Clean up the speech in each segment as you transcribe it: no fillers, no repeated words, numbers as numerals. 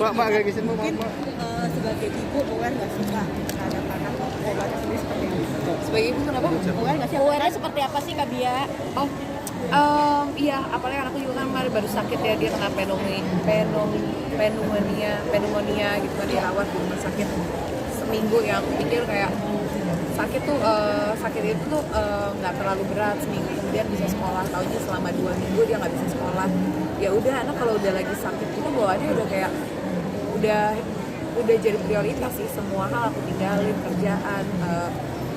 Mak kayak gitu mungkin sebagai ibu aware nggak sih Kak terhadap anak obatnya sendiri seperti itu? Sebagai ibu kenapa? Aware nggak sih? Awareness seperti apa sih Kak Bia? Oh, iya, apalagi anakku juga kan kemarin baru sakit ya, dia kena pneumonia gitu kan, dirawat di rumah sakit seminggu. Ya aku pikir kayak sakit itu tuh nggak terlalu berat, seminggu kemudian bisa sekolah. Taunya selama 2 minggu dia nggak bisa sekolah. Ya udah, anak kalau udah lagi sakit itu bawaannya udah kayak udah jadi prioritas sih, semua hal aku tinggalin, kerjaan,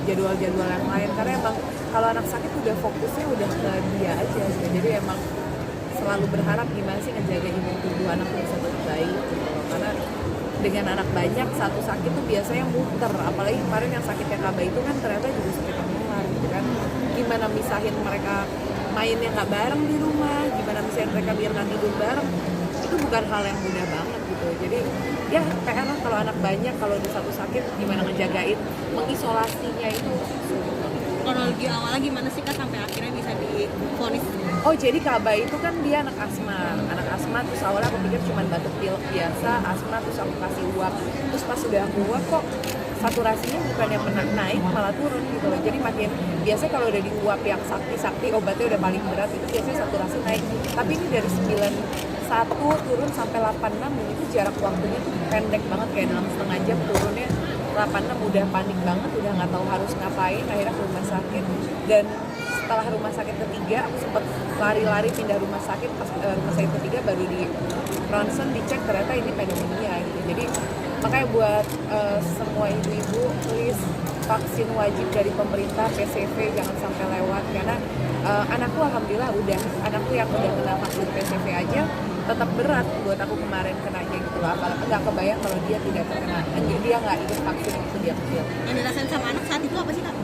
jadwal-jadwal yang lain, karena emang kalau anak sakit udah fokusnya udah ke dia aja gitu. Jadi emang selalu berharap gimana sih ngejaga imun tubuh anak bisa tetap baik gitu loh. Karena dengan anak banyak, satu sakit tuh biasanya muter, apalagi kemarin yang sakitnya Kaba itu kan ternyata juga sakit menular gitu kan. Gimana misahin mereka mainnya nggak bareng di rumah, gimana misahin mereka biar nggak tidur bareng, itu bukan hal yang mudah banget gitu. Jadi ya PR lah kalau anak banyak, kalau ada satu sakit gimana ngejagain, mengisolasinya itu. Kronologi awalnya gimana sih Kak sampai akhirnya bisa divonis? Oh, jadi Kaba itu kan dia anak asma, terus awalnya aku pikir cuma batuk pilek biasa, asma, terus aku kasih uap, terus pas sudah aku uap kok saturasinya bukan yang naik malah turun gitu loh. Jadi makin biasanya kalau udah diuap yang sakti obatnya udah paling berat itu biasanya saturasi naik, tapi ini dari 91 turun sampai 86 dan itu jarak waktunya tuh pendek banget, kayak dalam setengah jam turunnya 86. Udah panik banget, udah nggak tahu harus ngapain, akhirnya ke rumah sakit. Dan setelah rumah sakit ketiga aku sempat lari-lari pindah rumah sakit. Pas rumah sakit ketiga baru di ronsen dicek ternyata ini pneumonia gitu. Jadi makanya buat semua ibu-ibu, please vaksin wajib dari pemerintah, PCV jangan sampai lewat, karena anakku alhamdulillah anakku yang udah kena vaksin PCV aja tetap berat buat aku kemarin kenanya gitu loh. Apalagi nggak kebayang kalau dia tidak terkena, dia nggak ikut vaksin waktu dia kecil. Yang dirasain sama anak saat itu apa sih Kak?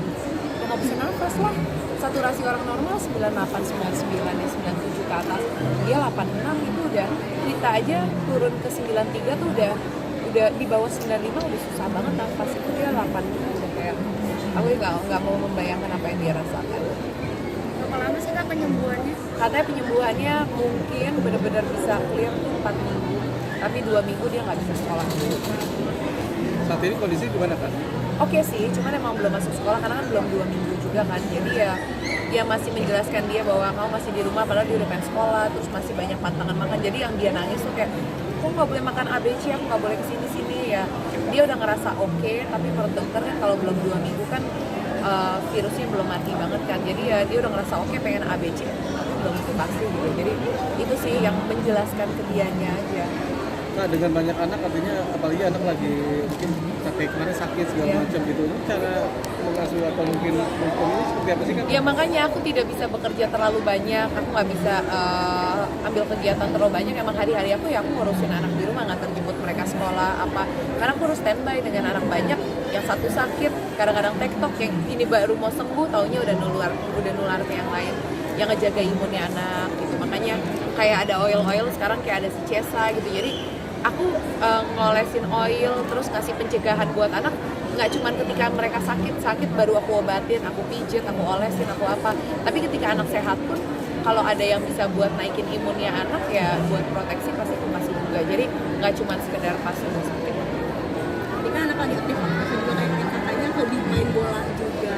Nggak bisa nafas lah. Saturasi orang normal 98, 99, ya 97 ke atas. Dia 86 itu udah, kita aja turun ke 93 tuh udah di bawah 95 udah susah banget nafas. Itu dia 86 udah kayak, aku nggak mau membayangkan apa yang dia rasakan. Berapa lama sih Kak penyembuhannya? Katanya penyembuhannya mungkin benar-benar bisa clear tuh 4 minggu, tapi 2 minggu dia nggak bisa sekolah dulu. Saat ini kondisi gimana Kak? Oke sih, cuman emang belum masuk sekolah karena kan belum 2 minggu juga kan. Jadi ya masih menjelaskan dia bahwa kamu masih di rumah padahal dia udah pengen sekolah, terus masih banyak pantangan makan. Jadi yang dia nangis tuh kayak, kok nggak boleh makan ABC, aku nggak boleh kesini-sini ya. Dia udah ngerasa oke, tapi menurut dokter kan kalau belum 2 minggu kan virusnya belum mati banget kan. Jadi ya dia udah ngerasa oke pengen ABC, tapi belum itu pasti gitu. Jadi itu sih yang menjelaskan ke dianya aja. Nah, dengan banyak anak artinya apalagi anak lagi mungkin kemarin sakit segala macam gitu, ini cara mengasuh atau mungkin ini seperti apa sih Kak? Ya makanya aku tidak bisa bekerja terlalu banyak, aku nggak bisa ambil kegiatan terlalu banyak. Emang hari-hari aku ya aku ngurusin anak di rumah, ngantar jemput mereka sekolah apa, karena aku harus standby dengan anak banyak. Yang satu sakit, kadang-kadang tektok, yang ini baru mau sembuh taunya udah nular ke yang lain, yang ngejaga imunnya anak gitu. Makanya kayak ada oil sekarang, kayak ada si Cesa gitu. Jadi aku ngolesin oil, terus ngasih pencegahan buat anak, nggak cuma ketika mereka sakit baru aku obatin, aku pijet, aku olesin, aku apa. Tapi ketika anak sehat pun, kalau ada yang bisa buat naikin imunnya anak ya buat proteksi pasti aku kasih juga. Jadi nggak cuma sekedar pas udah sakit. Ini kan anak lagi aktif banget juga, kayak katanya hobi main bola juga.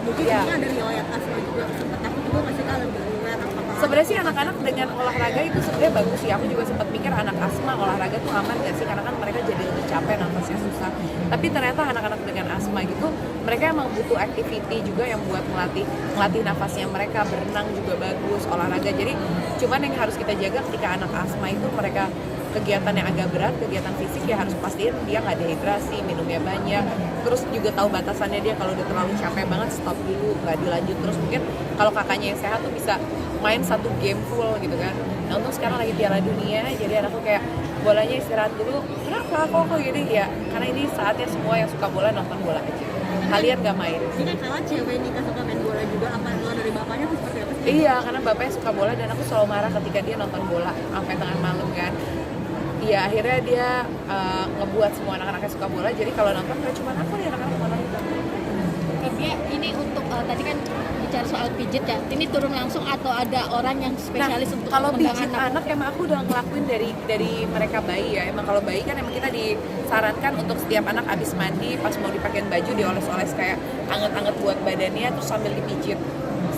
Mungkin ini ada riwayat asma juga, sempat aku juga masih kalah dengar apa-apa. Sebenarnya sih anak-anak dengan olahraga itu sebenarnya bagus sih. Aku juga sempat mikir anak asma olahraga tuh aman gak sih, karena kan mereka jadi lebih capek, nafasnya susah. Tapi ternyata anak-anak dengan asma gitu, mereka emang butuh activity juga yang buat melatih nafasnya mereka. Berenang juga bagus, olahraga. Jadi cuman yang harus kita jaga ketika anak asma itu mereka kegiatan yang agak berat, kegiatan fisik ya harus pastiin dia nggak dehidrasi, minumnya banyak, terus juga tahu batasannya dia. Kalau udah terlalu capek banget stop dulu, nggak dilanjut terus. Mungkin kalau kakaknya yang sehat tuh bisa main 1 game full gitu kan. Nah untuk sekarang lagi Piala Dunia, jadi anakku kayak bolanya istirahat dulu. Kenapa kok gini ya? Karena ini saatnya semua yang suka bola nonton bola aja. Kalian nggak main. Ini kan salah cewek nikah suka main bola juga, apa lo dari bapaknya tuh seperti apa sih? Iya, karena bapaknya suka bola dan aku selalu marah ketika dia nonton bola sampai tengah malam kan. Iya, akhirnya dia ngebuat semua anak-anaknya suka bola. Jadi kalau nonton gak cuma aku nih, anak-anak mau nonton. Ya, ini untuk tadi kan bicara soal pijit ya. Ini turun langsung atau ada orang yang spesialis untuk kalau pegang pijit anak emang aku udah ngelakuin dari mereka bayi ya. Emang kalau bayi kan emang kita disarankan untuk setiap anak abis mandi pas mau dipakein baju dioles-oles kayak anget-anget buat badannya terus sambil dipijit.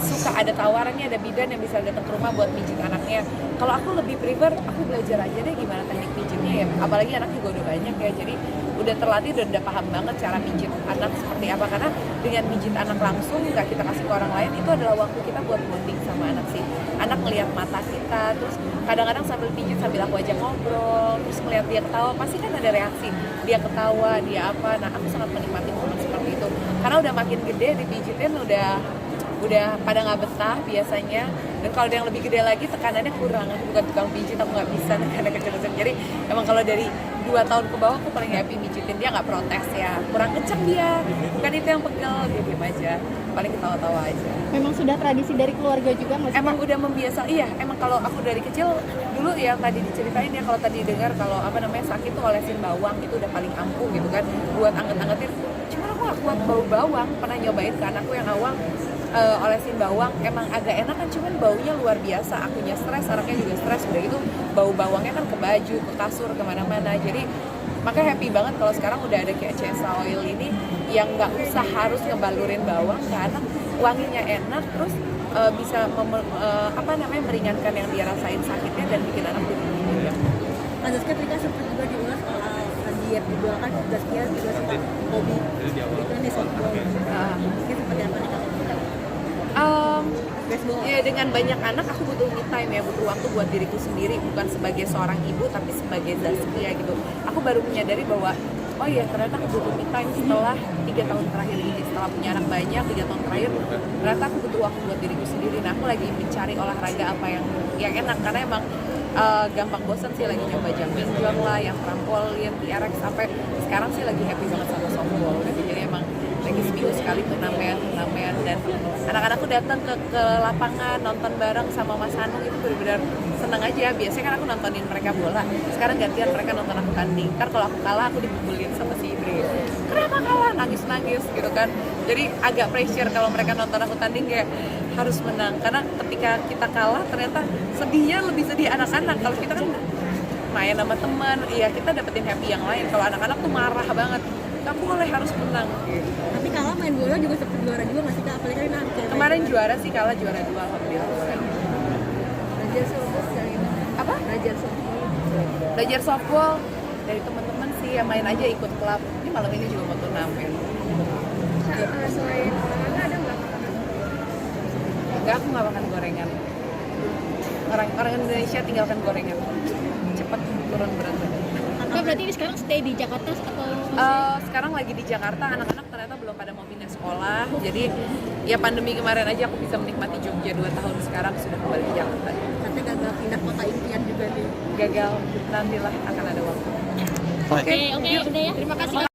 Suka ada tawarannya, ada bidan yang bisa datang ke rumah buat pijit anaknya. Kalau aku lebih prefer aku belajar aja deh gimana teknik pijitnya ya. Apalagi anak juga udah banyak ya. Jadi udah terlatih dan udah paham banget cara pijit anak seperti apa, karena dengan pijit anak langsung nggak kita kasih ke orang lain itu adalah waktu kita buat bonding sama anak sih. Anak ngelihat mata kita, terus kadang-kadang sambil pijit sambil aku ajak ngobrol, terus ngeliat dia ketawa pasti kan ada reaksi, dia ketawa, dia apa. Nah aku sangat menikmati momen seperti itu karena udah makin gede dipijitin udah pada nggak betah biasanya. Dan kalau yang lebih gede lagi tekanannya kurang, aku bukan tukang pijit, aku nggak bisa tekanannya kecil-kecil. Jadi emang kalau dari 2 tahun ke bawah aku paling happy mijitin dia, nggak protes ya, kurang kenceng dia, bukan itu yang pegel, dia diem aja, paling ketawa-tawa aja. Memang sudah tradisi dari keluarga juga nggak sih? Emang udah membiasa, iya. Emang kalau aku dari kecil dulu yang tadi diceritain ya, kalau tadi dengar kalau sakit tuh olesin bawang itu udah paling ampuh gitu kan, buat anget-angetin. Cuman aku gak kuat bau bawang, pernah nyobain ke anakku yang awang olesin bawang, emang agak enak kan, cuman baunya luar biasa. Akunya stres, anaknya juga stres, udah gitu bau bawangnya kan ke baju, ke kasur, kemana-mana. Jadi makanya happy banget kalau sekarang udah ada kayak CSA Oil ini yang nggak usah harus ngebalurin bawang ke anak, wanginya enak, terus bisa meringankan yang dia rasain sakitnya dan bikin anak jadi ya. Azazka ketika sempat juga diulas soal diet juga kan, Azazkia juga suka hobi itu nih softball. Ini seperti apa nih kalau baseball? Ya dengan banyak anak aku butuh me time ya, butuh waktu buat diriku sendiri, bukan sebagai seorang ibu tapi sebagai Zaskia gitu. Aku baru menyadari bahwa oh iya ternyata aku butuh me time setelah 3 tahun terakhir ini, setelah punya anak banyak 3 tahun terakhir ternyata aku butuh waktu buat diriku sendiri. Nah aku lagi mencari olahraga apa yang enak karena emang gampang bosan sih, lagi nyoba jumping lah, yang trampolin, TRX, sampai sekarang sih lagi happy banget sama softball. Jadi emang lagi seminggu sekali turnamen dan anak-anakku datang ke lapangan nonton bareng sama Mas Hanung, itu benar-benar seneng aja. Biasanya kan aku nontonin mereka bola, sekarang gantian mereka nonton aku tanding. Ntar kalau aku kalah aku dipukulin sama si Idri, kenapa kalah, nangis gitu kan. Jadi agak pressure kalau mereka nonton aku tanding, kayak harus menang, karena ketika kita kalah ternyata sedihnya lebih sedih anak-anak. Kalau kita kan main sama teman, iya kita dapetin happy yang lain. Kalau anak-anak tuh marah banget, kamu boleh harus menang gitu. Tapi kalau main bola juga seperti juara juga nggak sih Kak? Apalagi kan cewek. Kemarin juara sih, kalah juara 2 alhamdulillah. Belajar softball dari mana? Apa? Belajar softball dari teman-teman sih, ya main aja ikut klub. Ini malam ini juga mau turnamen. Selain olahraga ada nggak makanan? Enggak, aku nggak makan gorengan. Orang Indonesia tinggalkan gorengan, cepet turun berat badan. Kak, berarti ini sekarang stay di Jakarta atau Sekarang lagi di Jakarta, anak-anak ternyata belum pada mau pindah sekolah. Jadi ya pandemi kemarin aja aku bisa menikmati Jogja 2 tahun, sekarang sudah kembali ke Jakarta. Katanya gagal pindah kota impian juga nih. Gagal, nantilah akan ada waktu. Oke, udah ya. Terima kasih.